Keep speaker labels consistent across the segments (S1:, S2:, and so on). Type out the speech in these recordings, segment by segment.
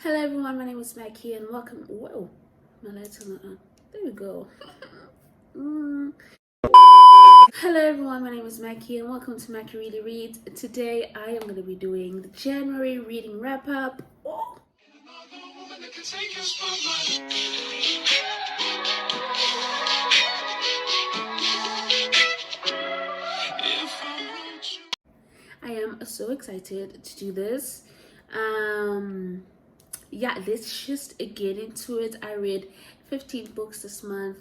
S1: Hello everyone, my name is Mackie and welcome. Whoa, my lights are not on. There we go. Hello everyone, my name is Mackie and welcome to Mackie Really Reads. Today I am going to be doing the January reading wrap up. Oh. I am so excited to do this. Yeah, let's just get into it. I read 15 books this month.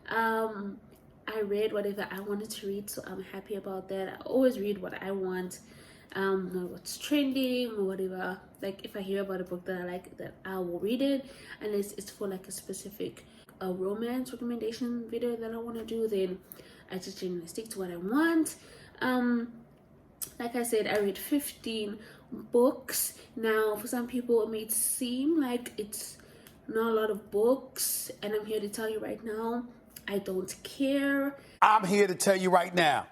S1: I read whatever I wanted to read, so I'm happy about that. I always read what I want, not what's trending or whatever. Like if I hear about a book that I like, that I will read it, unless it's for like a specific romance recommendation video that I want to do, then I just generally stick to what I want. Like I said, I read 15 books. Now for some people it may seem like it's not a lot of books, and I'm here to tell you right now, I don't care.
S2: I'm here to tell you right now,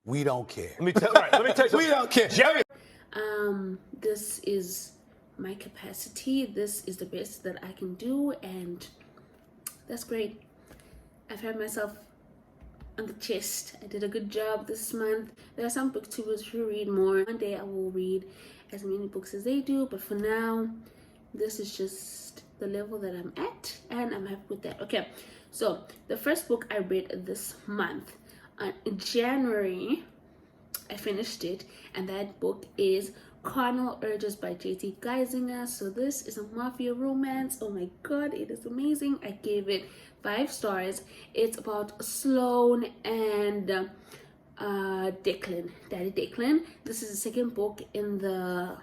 S2: we don't care.
S3: Let me tell you.
S2: We don't care.
S3: Jerry.
S1: This is my capacity. This is the best that I can do, and that's great. I've had myself on the chest. I did a good job this month. There are some booktubers who read more. One day I will read as many books as they do, but for now, this is just the level that I'm at, and I'm happy with that. Okay, so the first book I read this month, in January, I finished it, and that book is Carnal Urges by JT Geissinger. So this is a mafia romance. Oh my god, it is amazing. I gave it 5 stars. It's about Sloan and Daddy Declan. This is the second book in the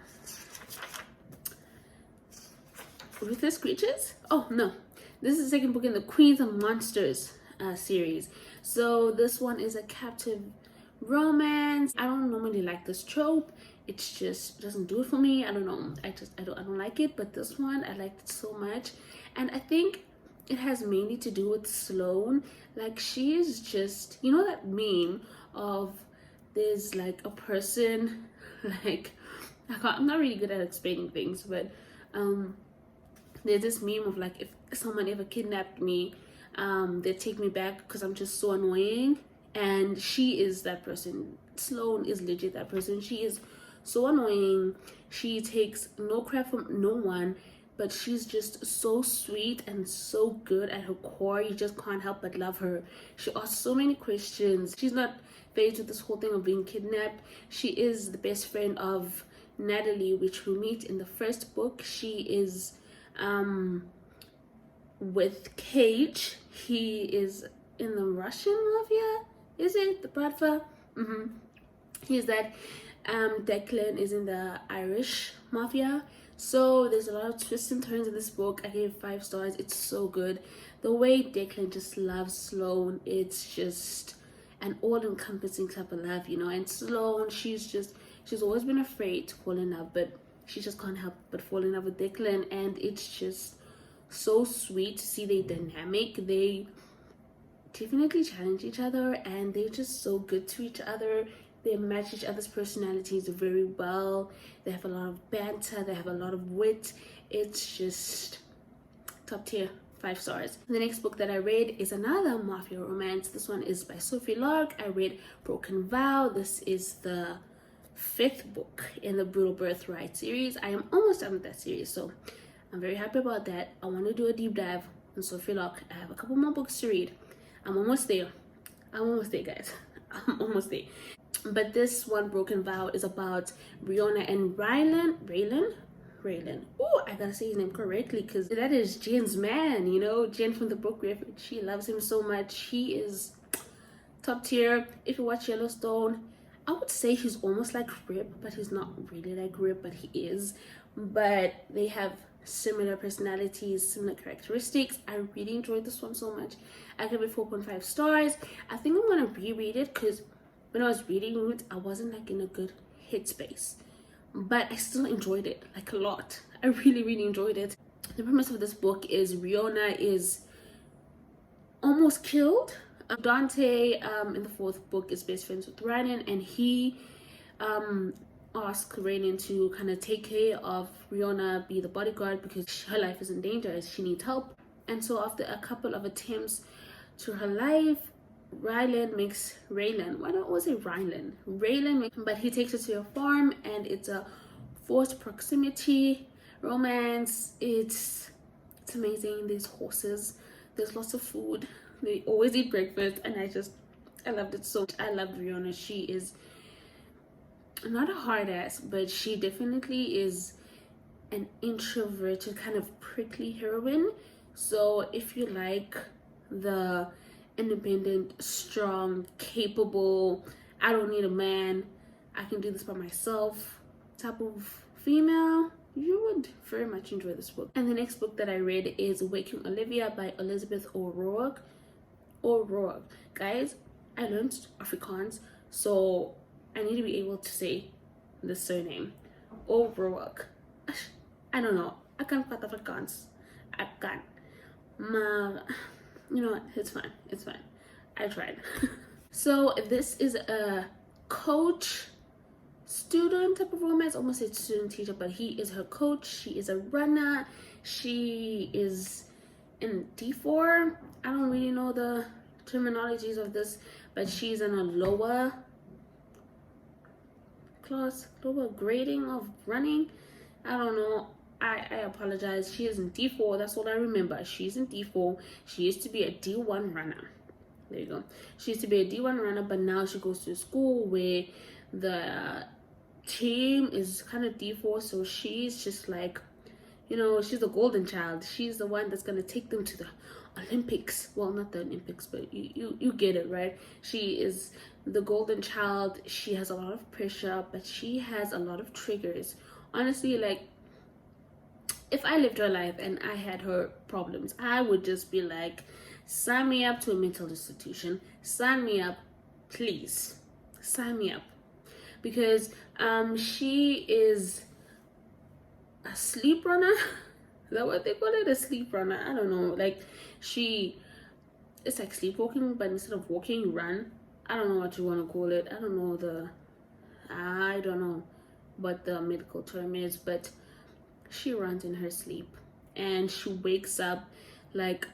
S1: Ruthless Creatures. Oh no, this is the second book in the Queens and Monsters series. So this one is a captive romance. I don't normally like this trope. It's just doesn't do it for me. I don't know. I don't like it. But this one I liked it so much, and I think it has mainly to do with Sloan. Like she is just, you know that meme of there's like a person, like I'm not really good at explaining things, but there's this meme of like if someone ever kidnapped me, they take me back because I'm just so annoying. And she is that person. Sloan is legit that person. She is so annoying. She takes no crap from no one, but she's just so sweet and so good at her core. You just can't help but love her. She asks so many questions. She's not faced with this whole thing of being kidnapped. She is the best friend of Natalie, which we meet in the first book. She is with Cage. He is in the Russian mafia. Is it the Bradford? He's that. Declan is in the Irish mafia. So there's a lot of twists and turns in this book. I gave 5 stars. It's so good. The way Declan just loves Sloan, it's just an all-encompassing type of love, you know. And Sloan, she's always been afraid to fall in love, but she just can't help but fall in love with Declan. And it's just so sweet to see their dynamic. They definitely challenge each other, and they're just so good to each other. They match each other's personalities very well. They have a lot of banter. They have a lot of wit. It's just top tier. 5 stars. The next book that I read is another mafia romance. This one is by Sophie Lark. I read Broken Vow. This is the 5th book in the Brutal Birthright series. I am almost done with that series, so I'm very happy about that. I want to do a deep dive on Sophie Lark. I have a couple more books to read. I'm almost there. Guys. I'm almost there. But this one, Broken Vow, is about Riona and Raylan. Oh, I gotta say his name correctly because that is Jen's man, you know. Jen from the book Riff. She loves him so much. He is top tier. If you watch Yellowstone, I would say he's almost like Rip, but he's not really like Rip, but he is. But they have similar personalities, similar characteristics. I really enjoyed this one so much. I give it 4.5 stars. I think I'm gonna reread it because when I was reading it, I wasn't like in a good headspace, but I still enjoyed it like a lot. I really enjoyed it. The premise of this book is Riona is almost killed. Dante in the 4th book is best friends with Ryan, and he ask Raylan to kind of take care of Rihanna, be the bodyguard, because her life is in danger, she needs help. And so after a couple of attempts to her life, Raylan, why don't I always say Raylan, but he takes her to a farm, and it's a forced proximity romance. It's amazing. There's horses, there's lots of food, they always eat breakfast, and I loved it so much. I loved Rihanna. She is not a hard ass, but she definitely is an introverted kind of prickly heroine. So if you like the independent, strong, capable, I don't need a man, I can do this by myself type of female, you would very much enjoy this book. And the next book that I read is Waking Olivia by Elizabeth O'Rourke. Guys, I learned Afrikaans, so I need to be able to say the surname. O'Rourke. I don't know. I can't quite Afrikaans. I can't. You know what? It's fine. I tried. So this is a coach student type of romance. Almost said student teacher, but he is her coach. She is a runner. She is in D4. I don't really know the terminologies of this, but she's in a lower grading of running. I don't know. I apologize. She is in D4. That's all I remember. She's in D4. She used to be a D1 runner. There you go. She used to be a D1 runner, but now she goes to a school where the team is kind of D4. So she's just like, you know, she's the golden child. She's the one that's going to take them to the Olympics. Well, not the Olympics, but you get it, right? She is the golden child. She has a lot of pressure, but she has a lot of triggers. Honestly, like, if I lived her life and I had her problems, I would just be like, sign me up to a mental institution. Sign me up, please. Sign me up. Because she is a sleep runner. Is that what they call it? A sleep runner. I don't know. Like, it's like sleepwalking, but instead of walking, you run. I don't know what you want to call it. I don't know what the medical term is, but she runs in her sleep, and she wakes up like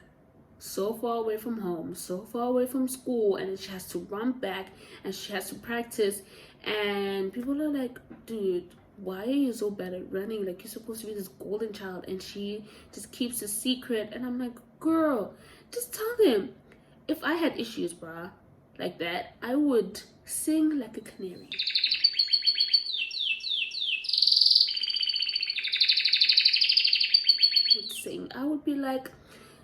S1: so far away from home, so far away from school, and she has to run back, and she has to practice. And people are like, dude, why are you so bad at running? Like, you're supposed to be this golden child. And she just keeps a secret. And I'm like, girl, just tell him. If I had issues, bruh, like that, I would sing like a canary. I would be like,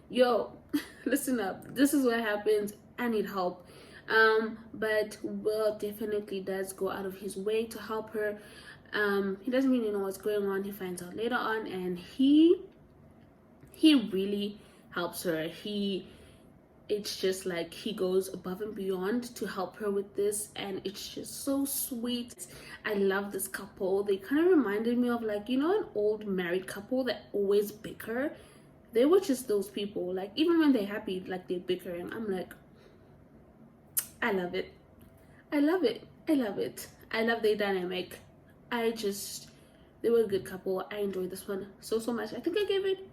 S1: yo, listen up, this is what happens, I need help. But Will definitely does go out of his way to help her. He doesn't really know what's going on. He finds out later on, and he really helps her. It's just like he goes above and beyond to help her with this, and it's just so sweet. I love this couple. They kind of reminded me of, like, you know, an old married couple that always bicker. They were just those people. Like, even when they're happy, like, they're bickering. I'm like, I love it. I love their dynamic. They were a good couple. I enjoyed this one so much. I think I gave it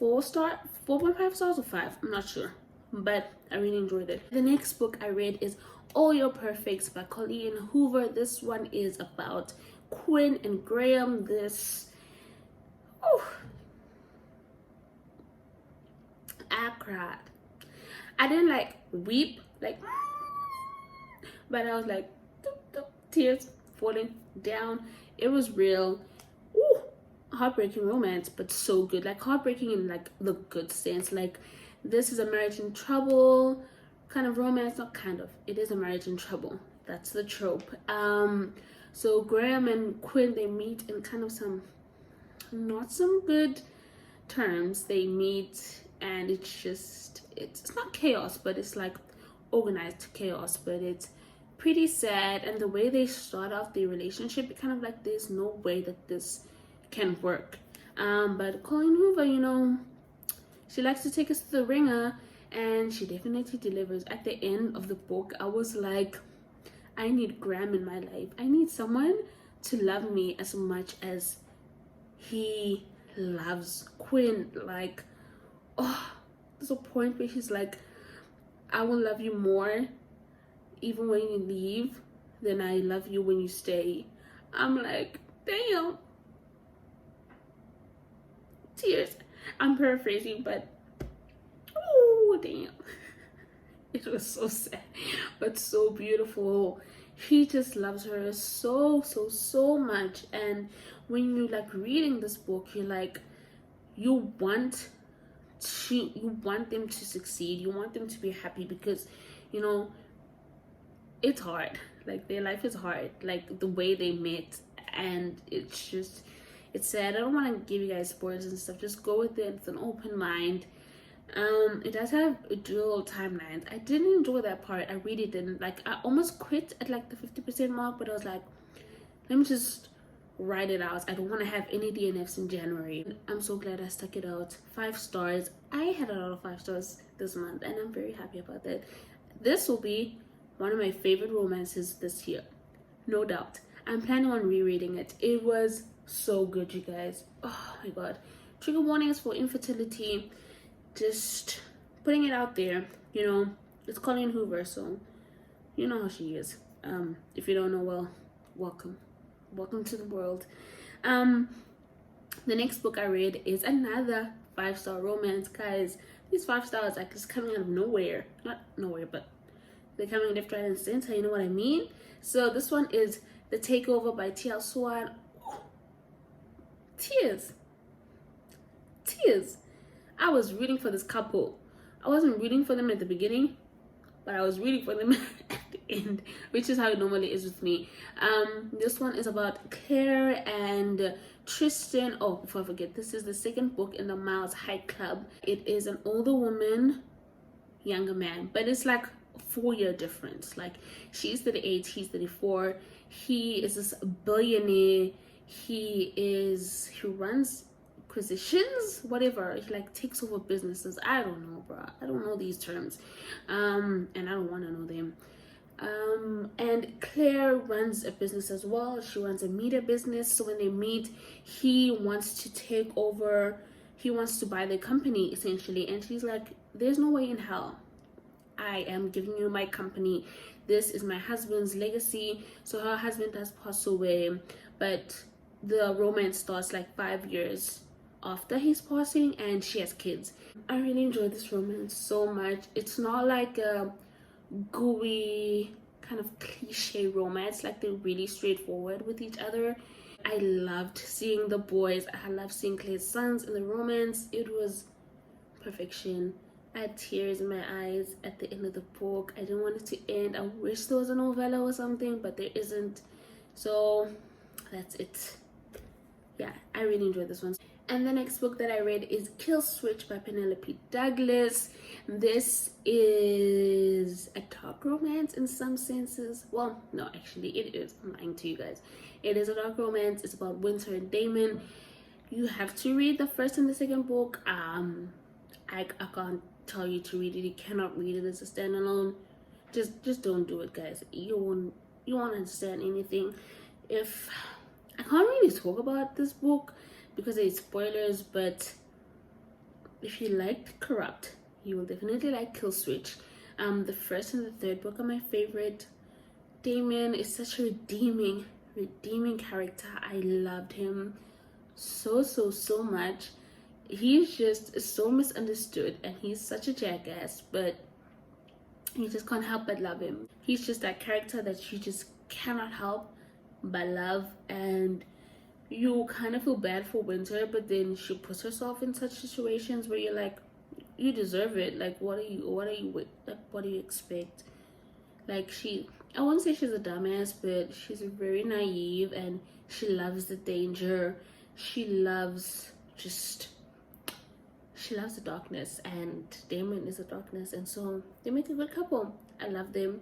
S1: 4.5 stars or 5, I'm not sure, but I really enjoyed it. The next book I read is All Your Perfects by Colleen Hoover. This one is about Quinn and Graham. I cried. I didn't like weep, like, but I was like, tears falling down. It was real. Heartbreaking romance, but so good. Like, heartbreaking in like the good sense. Like, this is a marriage in trouble kind of romance. Not kind of, it is a marriage in trouble. That's the trope. So Graham and Quinn, they meet in kind of not some good terms. They meet, and it's not chaos, but it's like organized chaos, but it's pretty sad. And the way they start off their relationship, it kind of like, there's no way that this can work. But Colleen Hoover, you know, she likes to take us to the ringer, and she definitely delivers. At the end of the book, I was like, I need Graham in my life. I need someone to love me as much as he loves Quinn. Like, oh, there's a point where he's like, I will love you more even when you leave than I love you when you stay. I'm like, damn. Tears. I'm paraphrasing, but oh damn. It was so sad, but so beautiful. He just loves her so much. And when you like reading this book, you're like, you want them to succeed. You want them to be happy because, you know, it's hard. Like, their life is hard. Like, the way they met, and it's sad. I don't want to give you guys spoilers and stuff. Just go with it with an open mind. It does have dual timelines. I didn't enjoy that part. I really didn't. Like, I almost quit at like the 50% mark, but I was like, let me just write it out. I don't want to have any DNFs in January. I'm so glad I stuck it out. 5 stars. I had a lot of 5 stars this month, and I'm very happy about that. This will be one of my favorite romances this year, no doubt. I'm planning on rereading it. It was so good, you guys. Oh my god. Trigger warnings for infertility. Just putting it out there. You know, it's Colleen Hoover, so you know how she is. If you don't know, well, welcome to the world. The next book I read is another 5-star romance, guys. These 5 stars are just coming out of nowhere. Not nowhere, but they're coming left, right, and center. You know what I mean? So this one is The Takeover by Swan. Tears. I was rooting for this couple. I wasn't rooting for them at the beginning, but I was rooting for them at the end, which is how it normally is with me. This one is about Claire and Tristan. Oh, before I forget, this is the second book in the Miles High Club. It is an older woman, younger man, but it's like a 4-year difference. Like, she's 38, he's 34. He is this billionaire. He runs acquisitions, whatever. He like takes over businesses. I don't know, bro. I don't know these terms, and I don't want to know them. And Claire runs a business as well. She runs a media business. So when they meet, he wants to take over. He wants to buy the company essentially, and she's like, "There's no way in hell. I am giving you my company. This is my husband's legacy." So her husband does pass away, but the romance starts like 5 years after his passing, and she has kids. I really enjoyed this romance so much. It's not like a gooey kind of cliche romance. Like, they're really straightforward with each other. I loved seeing the boys. I loved seeing Claire's sons in the romance. It was perfection. I had tears in my eyes at the end of the book. I didn't want it to end. I wish there was a novella or something, but there isn't. So that's it. Yeah, I really enjoyed this one. And the next book that I read is Kill Switch by Penelope Douglas. This is a dark romance in some senses. Well, no, actually it is. I'm lying to you guys. It is a dark romance. It's about Winter and Damon. You have to read the first and the second book. I can't tell you to read it. You cannot read it as a standalone. Just don't do it, guys. You won't understand anything. I can't really talk about this book because it's spoilers, but if you liked Corrupt, you will definitely like Kill Switch. The first and the third book are my favorite. Damon is such a redeeming character. I loved him so much. He's just so misunderstood, and he's such a jackass, but you just can't help but love him. He's just that character that you just cannot help but love, and you kind of feel bad for Winter, but then she puts herself in such situations where you're like, you deserve it. Like, what do you expect? Like, I won't say she's a dumbass, but she's very naive, and she loves the danger. She loves the darkness, and Damon is the darkness, and so they make a good couple. I love them.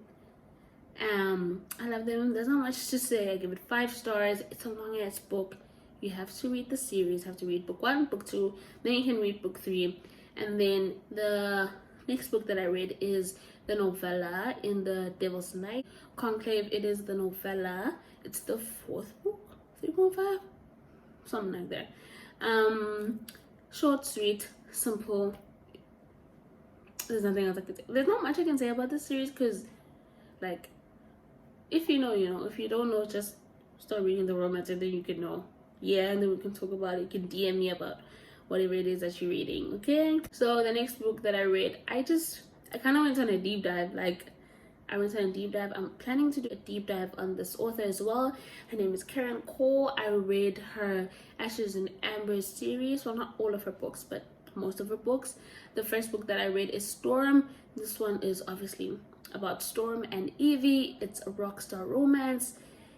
S1: There's not much to say. I give it 5 stars. It's a long ass book. You have to read the series. You have to read book 1, book 2, then you can read book 3, and then the Next book that I read is the novella In the Devil's Night. Conclave, it is the novella. It's the fourth book, 3.5, something like that. Short, sweet, simple. There's nothing else I can say. There's not much I can say about this series because, like, if you know, you know. If you don't know, just start reading the romance and then you can know. Yeah, and then we can talk about it. You can DM me about whatever it is that you're reading, okay? So the next book that I read, I kind of went on a deep dive. I'm planning to do a deep dive on this author as well. Her name is Carian. I read her Ashes and Amber series. Well, not all of her books, but most of her books. The first book that I read is Storm. This one is obviously about Storm and Evie. It's a rock star romance.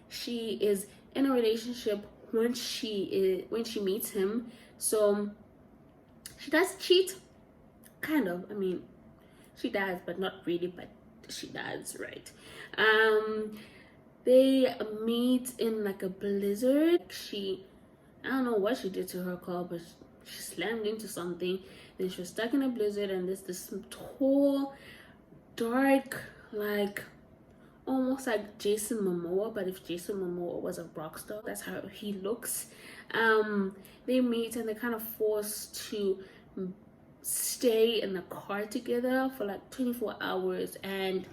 S1: She is in a relationship when she meets him. So she does cheat, kind of. I mean, she does, but not really, but she does, right? They meet in like a blizzard. I don't know what she did to her car, but she slammed into something. Then she was stuck in a blizzard, and there's this tall, dark, like almost like Jason Momoa, but if Jason Momoa was a rock star, that's how he looks. They meet and they're kind of forced to stay in the car together for like 24 hours, and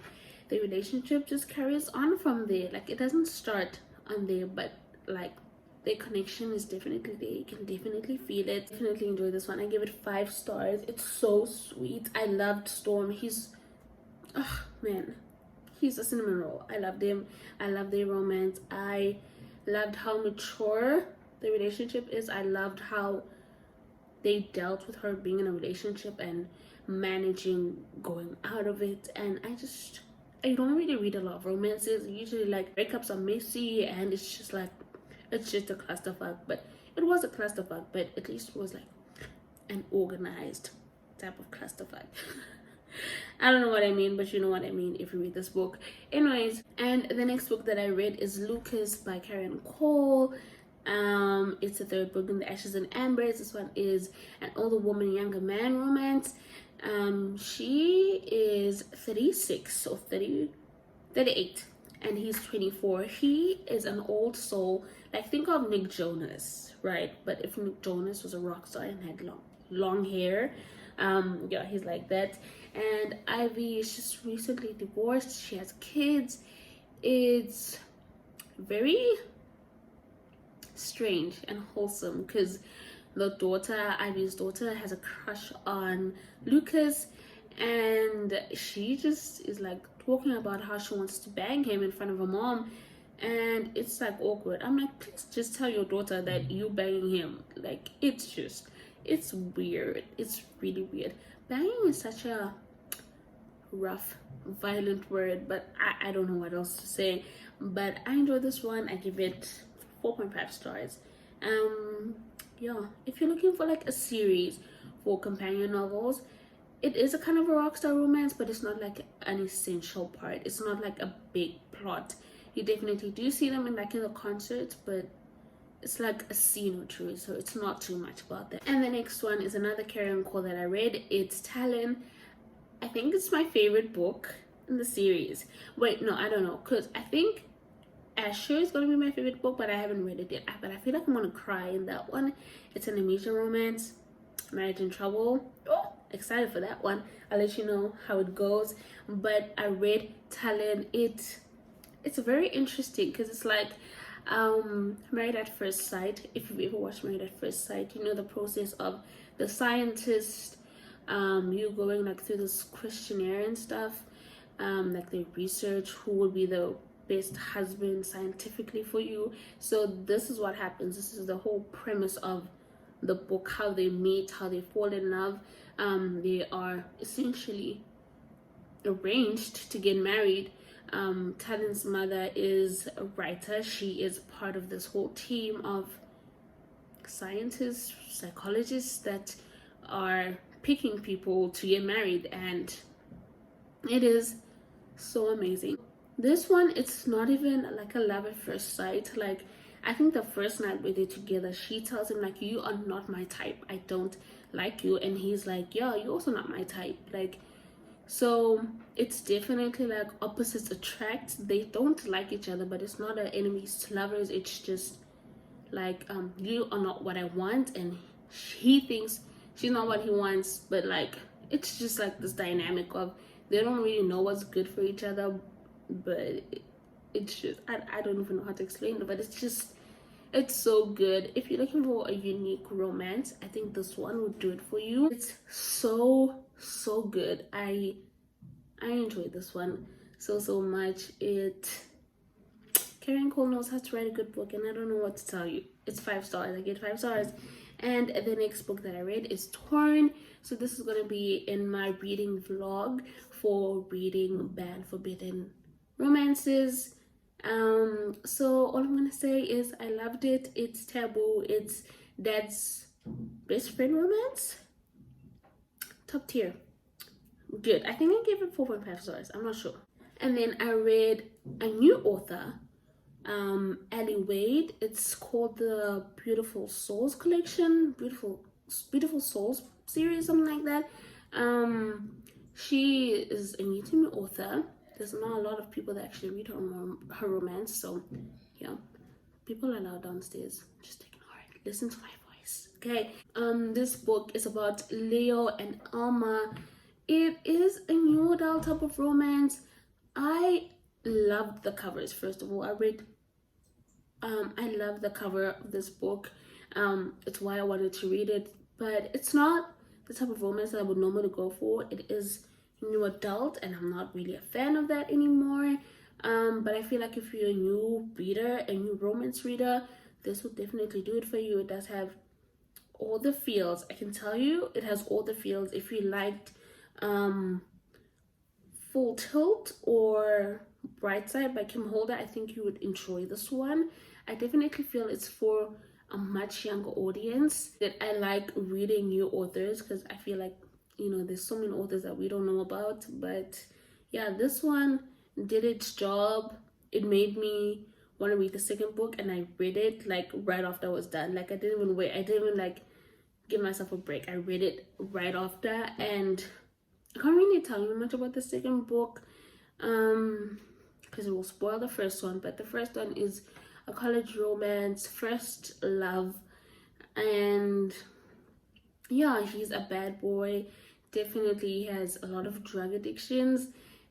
S1: the relationship just carries on from there. Like, it doesn't start on there, but like their connection is definitely there. You can definitely feel it. Definitely enjoy this one. I give it 5 stars. It's so sweet. I loved Storm. He's a cinnamon roll. I loved him. I love their romance. I loved how mature the relationship is. I loved how they dealt with her being in a relationship and managing going out of it. And I don't really read a lot of romances. Usually, like, breakups are messy and it's just a clusterfuck. But it was a clusterfuck, but at least it was like an organized type of clusterfuck. I don't know what I mean, but you know what I mean if you read this book. Anyways, and the next book that I read is Lukas by Carian. It's the third book in the Ashes and Ambers. This one is an older woman, younger man romance. She is 36 or 38, and he's 24. He is an old soul. Like, think of Nick Jonas, right? But if Nick Jonas was a rock star and had long hair, yeah, he's like that. And Ivy is just recently divorced. She has kids. It's very strange and wholesome because Ivy's daughter, has a crush on Lukas, and she just is like talking about how she wants to bang him in front of her mom, and it's like awkward. I'm like, please just tell your daughter that you banging him. Like, it's weird. It's really weird. Banging is such a rough, violent word, but I don't know what else to say. But I enjoyed this one. I give it 4.5 stars. Yeah, if you're looking for like a series for companion novels, it is a kind of a rockstar romance, but it's not like an essential part. It's not like a big plot. You definitely do see them in the concerts, but it's like a scene or two, so it's not too much about that. And the next one is another Carian that I read. It's Talon. I think it's my favorite book in the series. Wait, no, I don't know, because I think Asher is going to be my favorite book, but I haven't read it yet. But I feel like I'm going to cry in that one. It's an amnesia romance, Marriage in Trouble. Oh, excited for that one. I'll let you know how it goes. But I read Talon. It's very interesting because it's like Married at First Sight. If you've ever watched Married at First Sight, you know the process of the scientist, you going like through this questionnaire and stuff, like they research who would be the best husband scientifically for you. So this is what happens. This is the whole premise of the book, how they meet, how they fall in love. They are essentially arranged to get married. Talon's mother is a writer. She is part of this whole team of scientists, psychologists that are picking people to get married, and it is so amazing. This one, it's not even like a love at first sight. Like, I think the first night we did together, she tells him like, you are not my type, I don't like you, and he's like, yeah, you're also not my type. Like, So it's definitely like opposites attract. They don't like each other, but it's not an enemies to lovers. It's just like you are not what I want, and he thinks she's not what he wants. But like it's just like this dynamic of they don't really know what's good for each other, but it's just I don't even know how to explain it, but it's so good. If you're looking for a unique romance, I think this one would do it for you. It's so good. I enjoyed this one so much. Carian knows how to write a good book, and I don't know what to tell you. It's 5 stars. I get 5 stars. And the next book that I read is Torn. So this is gonna be in my reading vlog for reading banned forbidden romances. So all I'm gonna say is I loved it. It's taboo. It's dad's best friend romance. Top tier. Good. I think I gave it 4.5 stars. I'm not sure. And then I read a new author, Ellie Wade. It's called the Beautiful Souls collection, Beautiful Souls series, something like that. She is a new to me author. There's not a lot of people that actually read her romance, so yeah, people are loud downstairs. Just ignore it. Listen to my voice, okay? This book is about Leo and Alma. It is a new adult type of romance. I loved the covers. First of all, I love the cover of this book. It's why I wanted to read it, but it's not the type of romance that I would normally go for. It is new adult, and I'm not really a fan of that anymore. But I feel like if you're a new reader, a new romance reader, this will definitely do it for you. It does have all the feels. I can tell you, it has all the feels. If you liked Full Tilt or Brightside by Kim Holder, I think you would enjoy this one. I definitely feel it's for a much younger audience. That I like reading new authors because I feel like, you know, there's so many authors that we don't know about. But yeah, this one did its job. It made me want to read the second book, and I read it like right after I was done. Like I didn't even wait. I didn't even like give myself a break. I read it right after, and I can't really tell you much about the second book because it will spoil the first one. But the first one is a college romance, first love, and yeah, he's a bad boy. Definitely has a lot of drug addictions,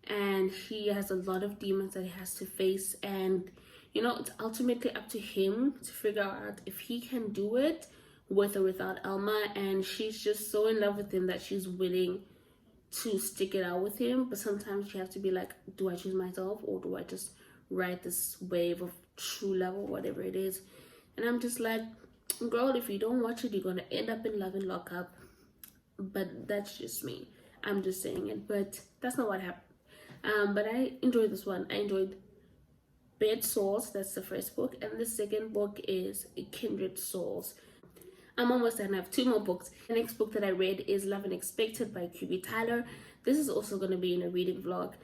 S1: and he has a lot of demons that he has to face. And you know, it's ultimately up to him to figure out if he can do it with or without Alma. And she's just so in love with him that she's willing to stick it out with him. But sometimes you have to be like, do I choose myself, or do I just ride this wave of true love or whatever it is? And I'm just like, girl, if you don't watch it, you're gonna end up in love and lockup. But that's just me. I'm just saying it, but that's not what happened. But I enjoyed this one. I enjoyed Bed Souls. That's the first book, and the second book is Kindred Souls. I'm almost done. I have 2 more books. The next book that I read is Love Unexpected by QB Tyler. This is also going to be in a reading vlog.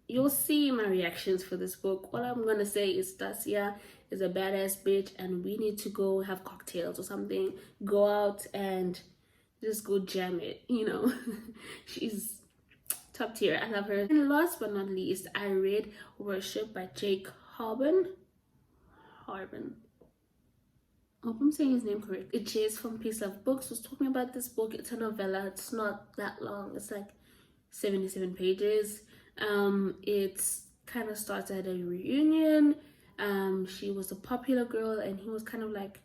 S1: You'll see my reactions for this book. All I'm going to say is Stasia is a badass bitch, and we need to go have cocktails or something. Go out and just go jam it, you know. She's top tier. I love her. And last but not least, I read Worship by Jake Harbon. I hope I'm saying his name correct. Jay's from Peace Love Books was talking about this book. It's a novella. It's not that long. It's like 77 pages. It's kind of starts at a reunion. She was a popular girl, and he was kind of like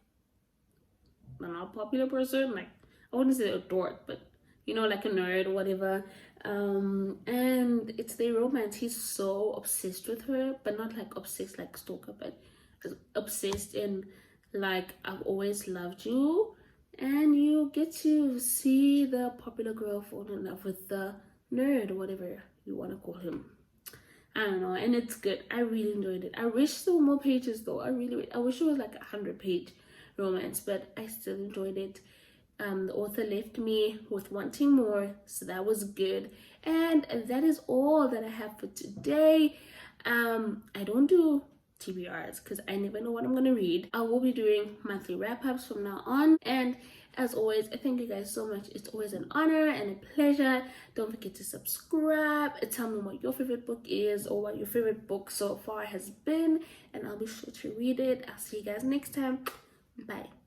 S1: not a popular person. Like, I wouldn't say a dork, but you know, like a nerd or whatever. And it's their romance. He's so obsessed with her, but not like obsessed like stalker, but obsessed in like, I've always loved you. And you get to see the popular girl fall in love with the nerd or whatever you want to call him. I don't know, and it's good. I really enjoyed it. I wish there were more pages though. I wish it was like 100-page romance, but I still enjoyed it. The author left me with wanting more, so that was good. And that is all that I have for today. I don't do TBRs because I never know what I'm gonna read. I will be doing monthly wrap-ups from now on, and as always, I thank you guys so much. It's always an honor and a pleasure. Don't forget to subscribe and tell me what your favorite book is or what your favorite book so far has been, and I'll be sure to read it. I'll see you guys next time. Bye.